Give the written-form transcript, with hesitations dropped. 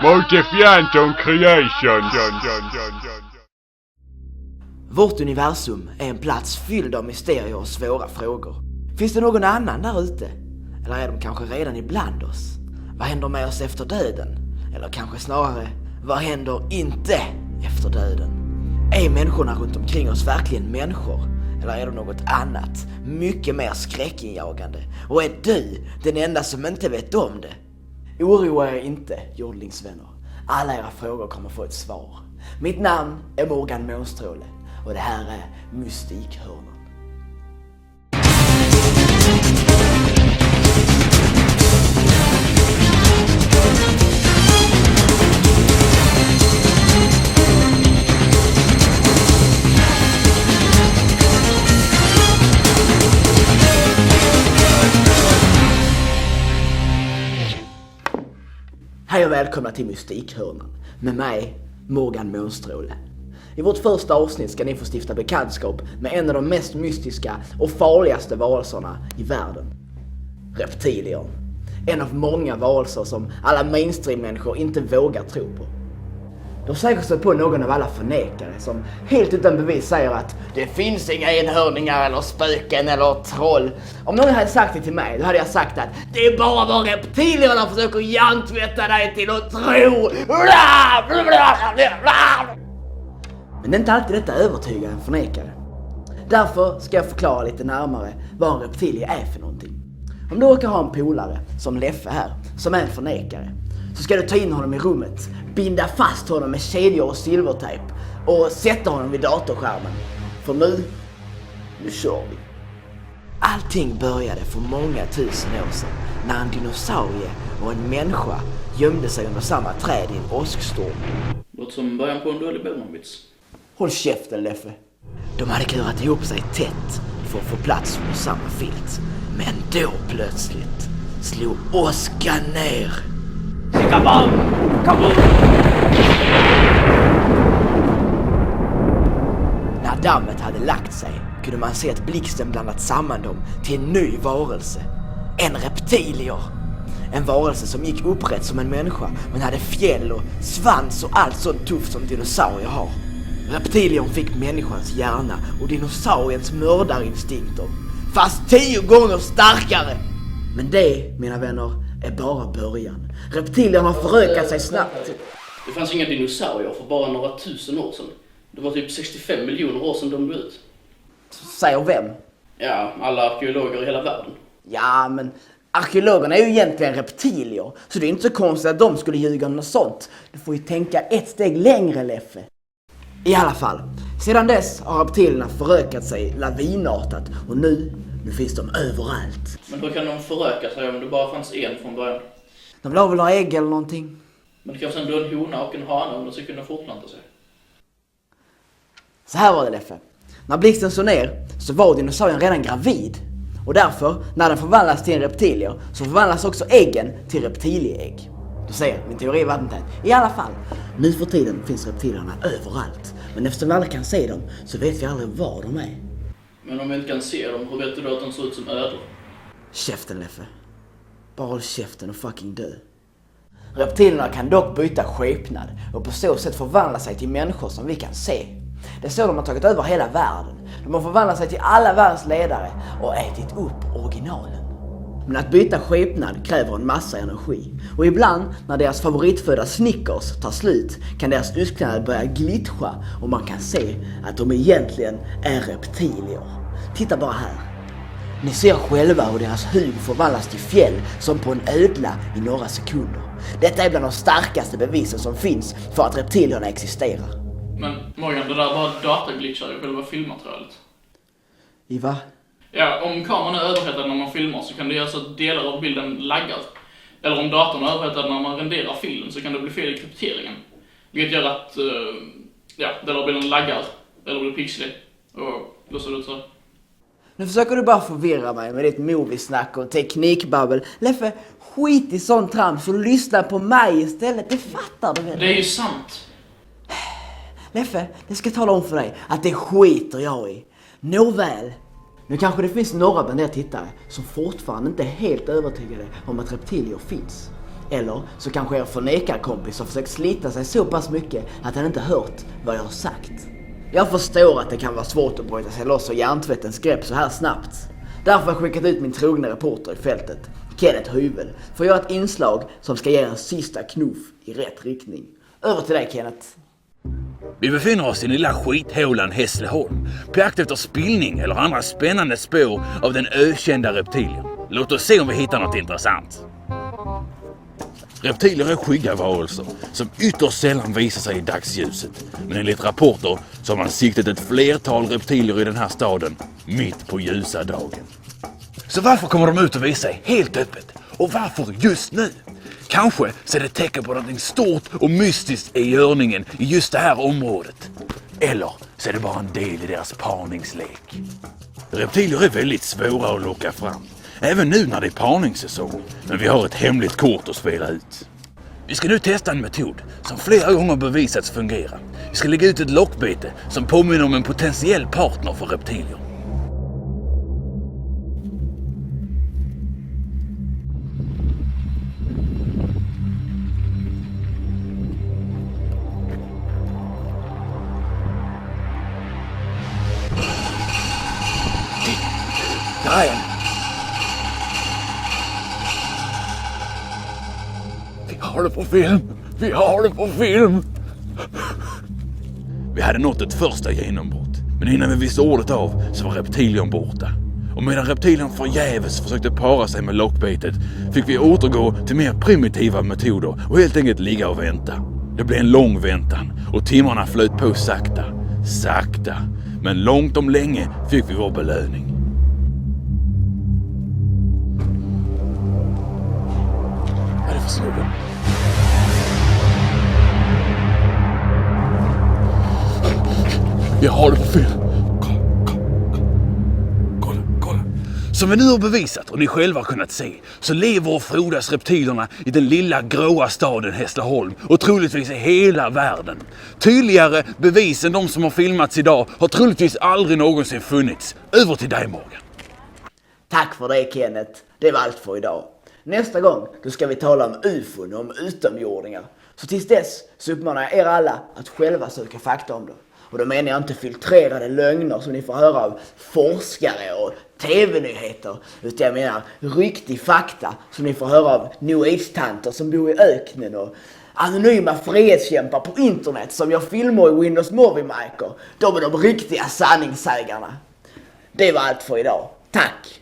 Multifianton Creation. Vårt universum är en plats fylld av mysterier och svåra frågor. Finns det någon annan där ute? Eller är de kanske redan ibland oss? Vad händer med oss efter döden? Eller kanske snarare, vad händer inte efter döden? Är människorna runt omkring oss verkligen människor? Eller är det något annat, mycket mer skräckinjagande? Och är du den enda som inte vet om det? Oroa er inte, jordlingsvänner. Alla era frågor kommer få ett svar. Mitt namn är Morgan Månstråle och det här är Mystikhörnan. Hej och välkomna till Mystikhörnan med mig, Morgan Månstråle. I vårt första avsnitt ska ni få stifta bekantskap med en av de mest mystiska och farligaste varelserna i världen. Reptilier. En av många varelser som alla mainstream-människor inte vågar tro på. De har säkert stött på någon av alla förnekare som helt utan bevis säger att det finns inga enhörningar eller spöken eller troll. Om någon hade sagt det till mig, då hade jag sagt att det är bara vad reptilierna försöker hjärntvätta dig till att tro. Men det är inte alltid detta övertygar en förnekare. Därför ska jag förklara lite närmare vad en reptilie är för någonting. Om du råkar ha en polare, som Leffe här, som är en förnekare, så ska du ta in honom i rummet, binda fast honom med kedjor och silvertejp och sätta honom vid datorskärmen. För nu kör vi. Allting började för många tusen år sedan när en dinosaurie och en människa gömde sig under samma träd i en åskstorm. Låter som början på en dålig Boman-vits. Håll käften, Leffe. De hade klurat ihop sig tätt för att få plats under samma filt. Men då plötsligt slog åskan ner. När dammet hade lagt sig kunde man se att blixten blandat samman dem till en ny varelse. En reptilier. En varelse som gick upprätt som en människa men hade fjäll och svans och allt sånt tufft som dinosaurier har. Reptiliern fick människans hjärna och dinosauriens mördarinstinkter, fast 10 gånger starkare. Men det, mina vänner, är bara början. Reptilierna har förökat sig snabbt. Det fanns inga dinosaurier för bara några tusen år sedan. Det var typ 65 miljoner år sedan de blev ut. Säger vem? Ja, alla arkeologer i hela världen. Ja, men arkeologerna är ju egentligen reptilier, så det är inte så konstigt att de skulle ljuga om något sånt. Du får ju tänka ett steg längre, Leffe. I alla fall, sedan dess har reptilierna förökat sig lavinartat och nu finns de överallt. Men hur kan de föröka sig om det bara fanns en från början? De la väl några ägg eller någonting. Men det kanske ändå en hona och en hane om de ska kunna fortplanta sig. Så här var det, Leffe. När blixten så ner så var dinosaurien redan gravid. Och därför, när den förvandlas till en reptilier, så förvandlas också äggen till reptilieägg. Du ser, min teori är vattentät. I alla fall, nu för tiden finns reptilierna överallt. Men eftersom vi aldrig kan se dem så vet vi aldrig var de är. Men om vi inte kan se dem, hur vet du då att de ser ut som ödlor? Käften, Leffe. Bara håll käften och fucking dö. Reptilierna kan dock byta skepnad och på så sätt förvandla sig till människor som vi kan se. Det är så de har tagit över hela världen. De har förvandlat sig till alla världens ledare och ätit upp originalen. Men att byta skepnad kräver en massa energi. Och ibland när deras favoritföda Snickers tar slut kan deras utklädnad börja glitcha och man kan se att de egentligen är reptilier. Titta bara här. Ni ser själva hur deras hud förvandlas till fjäll som på en ödla i några sekunder. Detta är bland de starkaste bevisen som finns för att reptilierna existerar. Men Morgan, det där var dataglitchar i själva filmmaterialet. I va? Ja, om kameran är överhettad när man filmar så kan det göra så att delar av bilden laggar. Eller om datorn är överhettad när man renderar filmen så kan det bli fel i krypteringen. Vilket gör att delar av bilden laggar eller blir pixlig. Och då ser det ut så. Nu försöker du bara förvirra mig med ditt moviesnack och teknikbabbel. Leffe, skit i sånt trams och lyssna på mig istället. Det fattar du väl? Det är ju sant. Leffe, det ska tala om för dig att det skiter jag i. Nåväl. Nu kanske det finns några bland er tittare som fortfarande inte är helt övertygade om att reptilier finns. Eller så kanske er förnekarkompis har försökt slita sig så pass mycket att han inte hört vad jag har sagt. Jag förstår att det kan vara svårt att bryta sig loss och hjärntvättens grepp så här snabbt. Därför har jag skickat ut min trogna reporter i fältet, Kenneth Hyvel, för att göra ett inslag som ska ge en sista knuff i rätt riktning. Över till dig, Kenneth. Vi befinner oss i den lilla skithålan Hässleholm, på jakt efter spillning eller andra spännande spår av den ökända reptilien. Låt oss se om vi hittar något intressant. Reptiler är skygga varelser som ytterst sällan visar sig i dagsljuset. Men enligt rapporter så har man siktat ett flertal reptiler i den här staden mitt på ljusa dagen. Så varför kommer de ut och visar sig helt öppet? Och varför just nu? Kanske så är det tecken på något stort och mystiskt i görningen i just det här området. Eller så är det bara en del i deras parningslek. Reptiler är väldigt svåra att locka fram. Även nu när det är parningssäsong. Men vi har ett hemligt kort att spela ut. Vi ska nu testa en metod som flera gånger bevisats fungera. Vi ska lägga ut ett lockbete som påminner om en potentiell partner för reptilier. Ryan. Vi har det på film! Vi har det på film! Vi hade nått ett första genombrott. Men innan vi visste ordet av så var reptilien borta. Och medan reptilien förgäves försökte para sig med lockbetet fick vi återgå till mer primitiva metoder och helt enkelt ligga och vänta. Det blev en lång väntan och timmarna flöt på sakta. Sakta. Men långt om länge fick vi vår belöning. Vad är det för snubbe? Jag har det på film. Kolla. Som vi nu har bevisat och ni själva har kunnat se så lever och frodas reptilerna i den lilla gråa staden Hässleholm och troligtvis i hela världen. Tydligare bevis än de som har filmats idag har troligtvis aldrig någonsin funnits. Över till dig, Morgan. Tack för det, Kenneth. Det var allt för idag. Nästa gång då ska vi tala om UFOn och om utomjordingar. Så tills dess så uppmanar jag er alla att själva söka fakta om det. Och då menar jag inte filtrerade lögner som ni får höra av forskare och tv-nyheter. Utan jag menar riktig fakta som ni får höra av New Age-tanter som bor i öknen och anonyma frihetskämpar på internet som gör filmer i Windows Movie Maker. De är de riktiga sanningssägarna. Det var allt för idag. Tack!